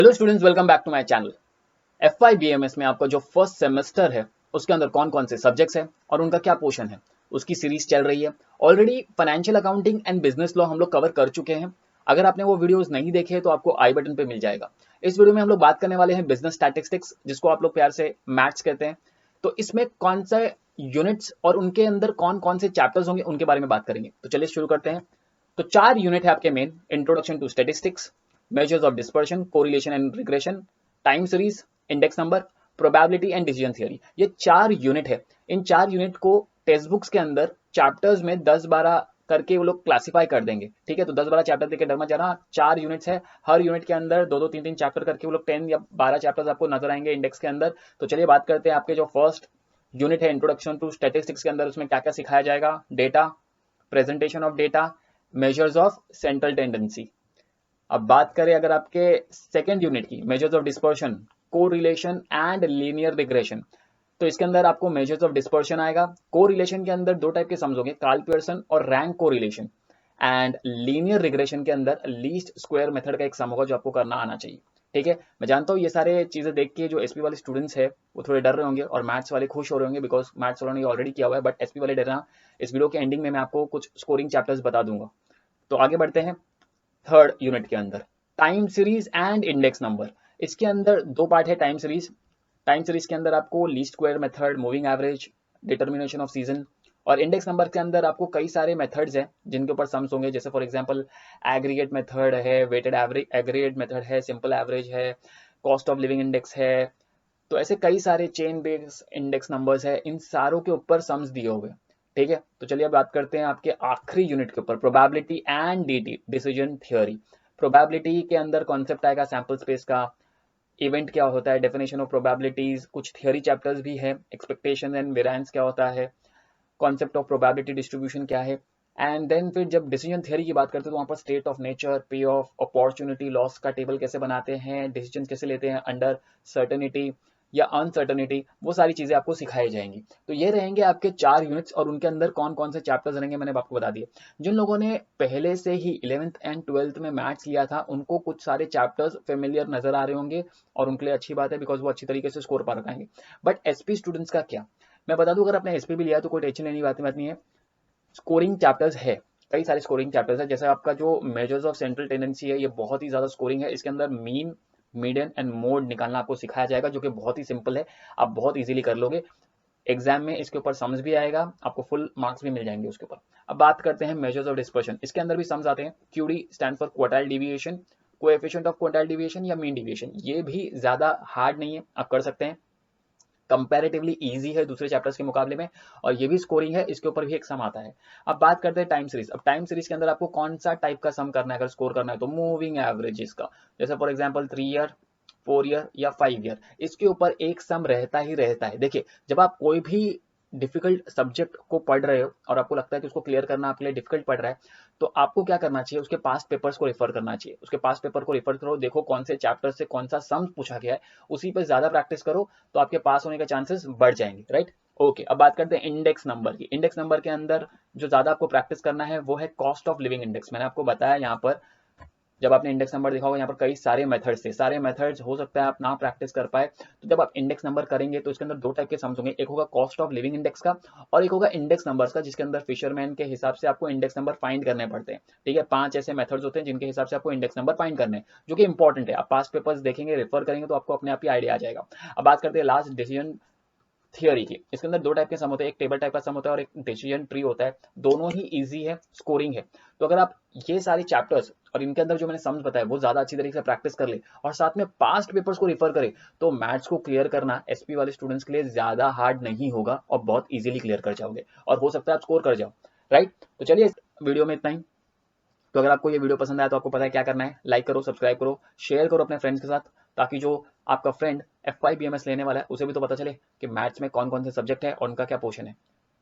Hello students, welcome back to my channel. FYBMS में आपका जो फर्स्ट सेमेस्टर है उसके अंदर कौन कौन से सब्जेक्ट्स हैं और उनका क्या पोर्शन है उसकी सीरीज चल रही है। Already financial accounting and business law हम लोग कवर कर चुके हैं। अगर आपने वो वीडियोस नहीं देखे तो आपको आई बटन पे मिल जाएगा। इस वीडियो में हम लोग बात करने वाले हैं बिजनेस स्टैटिस्टिक्स, जिसको आप लोग प्यार से मैथ्स कहते हैं। तो इसमें कौन सा यूनिट्स और उनके अंदर कौन कौन से चैप्टर्स होंगे उनके बारे में बात करेंगे। तो चलिए शुरू करते हैं। तो 4 यूनिट है आपके मेन: introduction to statistics, measures of dispersion, correlation and regression, time series, index number, probability and decision theory. ये 4 यूनिट है। इन 4 यूनिट को टेक्स्ट बुक्स के अंदर चैप्टर्स में 10-12 करके वो लोग क्लासिफाई कर देंगे। ठीक है, तो 10-12 चैप्टर देखे डर मत जाना। 4 यूनिट्स है, हर यूनिट के अंदर 2-2 3-3 चैप्टर करके वो लोग 10 या 12 चैप्टर्स आपको नजर आएंगे इंडेक्स के अंदर। तो चलिए बात करते हैं। आपके जो फर्स्ट यूनिट है इंट्रोडक्शन टू स्टैटिस्टिक्स के अंदर उसमें क्या क्या सिखाया जाएगा: data, presentation of data, measures of central tendency. अब बात करें अगर आपके सेकेंड यूनिट की, measures of dispersion, correlation and linear regression, तो इसके अंदर आपको मेजर्स ऑफ डिस्पर्शन आएगा। कोरिलेशन के अंदर 2 टाइप के सम्स होंगे, कार्ल पियर्सन और rank correlation. And linear regression के अंदर लीस्ट स्क्वायर मेथड का एक सम होगा जो आपको करना आना चाहिए। ठीक है, मैं जानता हूँ ये सारे चीजें देख के जो एसपी वाले स्टूडेंट्स है वो थोड़े डर रहे होंगे और मैथ्स वाले खुश हो रहे होंगे, बिकॉज मैथ्स वालों ने ऑलरेडी किया हुआ है, बट एसपी वाले डरना। इस वीडियो के एंडिंग में मैं आपको कुछ स्कोरिंग चैप्टर्स बता दूंगा। तो आगे बढ़ते हैं। थर्ड यूनिट के अंदर time series and index number. इसके अंदर 2 पार्ट है टाइम सीरीज। टाइम सीरीज के अंदर आपको least square method, moving average, determination off season, और इंडेक्स नंबर के अंदर आपको कई सारे मेथड्स हैं जिनके ऊपर सम्स होंगे। जैसे फॉर एग्जांपल एग्रीगेट मेथड है, वेटेड एवरेज एग्रीगेट मेथड है, सिंपल एवरेज है, कॉस्ट ऑफ लिविंग इंडेक्स है। तो ऐसे कई सारे चेन बेस्ड इंडेक्स नंबर्स है, इन सारों के ऊपर सम्स दिए हुए। ठीक है, तो चलिए अब बात करते हैं आपके आखिरी यूनिट के ऊपर, probability and decision theory. Probability के अंदर कॉन्सेप्ट आएगा सैंपल स्पेस का, इवेंट क्या होता है, डेफिनेशन ऑफ प्रोबेबिलिटीज, कुछ थियोरी चैप्टर्स भी है, एक्सपेक्टेशन एंड वेरिएंस क्या होता है, कॉन्सेप्ट ऑफ प्रोबेबिलिटी डिस्ट्रीब्यूशन क्या है। एंड देन फिर जब डिसीजन थियरी की बात करते हैं तो वहां पर स्टेट ऑफ नेचर, पे ऑफ, अपॉर्चुनिटी लॉस का टेबल कैसे बनाते हैं, डिसीजन कैसे लेते हैं अंडर सर्टेनिटी या अनसर्टेनिटी, वो सारी चीजें आपको सिखाई जाएंगी। तो ये रहेंगे आपके 4 यूनिट्स और उनके अंदर कौन कौन से चैप्टर्स रहेंगे मैंने आपको बता दिए। जिन लोगों ने पहले से ही 11th एंड 12th में मैथ्स लिया था उनको कुछ सारे चैप्टर्स फेमिलियर नजर आ रहे होंगे और उनके लिए अच्छी बात है, बिकॉज वो अच्छी तरीके से स्कोर पा पाएंगे। बट एसपी स्टूडेंट्स का क्या, मैं बता दूं, अगर आपने एसपी भी लिया तो कोई टेंशन लेने की बात नहीं है। स्कोरिंग चैप्टर्स है, कई सारे स्कोरिंग चैप्टर्स है। जैसे आपका जो मेजर्स ऑफ सेंट्रल टेंडेंसी है, ये बहुत ही ज्यादा स्कोरिंग है। इसके अंदर मीन, मीडियन एंड मोड निकालना आपको सिखाया जाएगा, जो कि बहुत ही सिंपल है, आप बहुत इजीली कर लोगे। एग्जाम में इसके ऊपर सम्स भी आएगा, आपको फुल मार्क्स भी मिल जाएंगे उसके ऊपर। अब बात करते हैं मेजर्स ऑफ डिस्पर्शन। इसके अंदर भी सम्स आते हैं। QD stand for quartile deviation, coefficient of quartile deviation या मीन डिविएशन। ये भी ज्यादा हार्ड नहीं है, आप कर सकते हैं, कंपैरेटिवली इजी है दूसरे चैप्टर्स के मुकाबले में, और ये भी स्कोरिंग है, इसके ऊपर भी एक सम आता है। अब बात करते हैं टाइम सीरीज। अब टाइम सीरीज के अंदर आपको कौन सा टाइप का सम करना है अगर स्कोर करना है तो मूविंग एवरेजेस का। जैसे फॉर एग्जांपल 3 ईयर, 4 ईयर या 5 ईयर, इसके ऊपर एक सम रहता ही रहता है। देखिए, जब आप कोई भी डिफिकल्ट सब्जेक्ट को पढ़ रहे हो और आपको लगता है कि उसको क्लियर करना आपके लिए डिफिकल्ट पड़ रहा है, तो आपको क्या करना चाहिए, उसके पास्ट पेपर्स को रेफर करना चाहिए। उसके पास्ट पेपर को रेफर करो, देखो कौन से चैप्टर से कौन सा सम पूछा गया है, उसी पर ज्यादा प्रैक्टिस करो तो आपके पास होने के चांसेस बढ़ जाएंगे। Right, okay. अब बात करते हैं इंडेक्स नंबर की। इंडेक्स नंबर के अंदर जो ज्यादा आपको प्रैक्टिस करना है वो है कॉस्ट ऑफ लिविंग इंडेक्स। मैंने आपको बताया यहाँ पर, जब आपने इंडेक्स नंबर देखा होगा यहाँ पर कई सारे मेथड्स थे, सारे मेथड्स हो सकता है आप ना प्रैक्टिस कर पाए। तो जब आप इंडेक्स नंबर करेंगे तो इसके अंदर 2 टाइप के सम्स होंगे, एक होगा कॉस्ट ऑफ लिविंग इंडेक्स का और एक होगा इंडेक्स नंबर्स का, जिसके अंदर फिशरमैन के हिसाब से आपको इंडेक्स नंबर फाइंड करने पड़ते हैं। ठीक है, 5 ऐसे मेथड्स होते हैं जिनके हिसाब से आपको इंडेक्स नंबर फाइंड करने हैं, जो कि इंपॉर्टेंट है। आप पास्ट पेपर्स देखेंगे, रेफर करेंगे तो आपको अपने आप ही आइडिया आ जाएगा। अब बात करते हैं लास्ट, डिसीजन थियोरी की। इसके अंदर 2 टाइप के सम होते हैं, एक टेबल टाइप का सम होता है और एक डिसीजन ट्री होता है। दोनों ही इजी है, स्कोरिंग है। तो अगर आप ये सारे चैप्टर्स और इनके अंदर जो मैंने सम्स बताया वो ज्यादा अच्छी तरीके से प्रैक्टिस कर ले और साथ में पास्ट पेपर्स को रिफर करे, तो मैथ्स को क्लियर करना एसपी वाले स्टूडेंट्स के लिए ज्यादा हार्ड नहीं होगा और बहुत इजीली क्लियर कर जाओगे और हो सकता है आप स्कोर कर जाओ। राइट, तो चलिए इस वीडियो में इतना ही। तो अगर आपको ये वीडियो पसंद आया तो आपको पता है क्या करना है, लाइक करो, सब्सक्राइब करो, शेयर करो अपने फ्रेंड्स के साथ, ताकि जो आपका फ्रेंड FYBMS लेने वाला है उसे भी तो पता चले कि मैथ्स में कौन कौन से सब्जेक्ट है और उनका क्या पोर्शन है।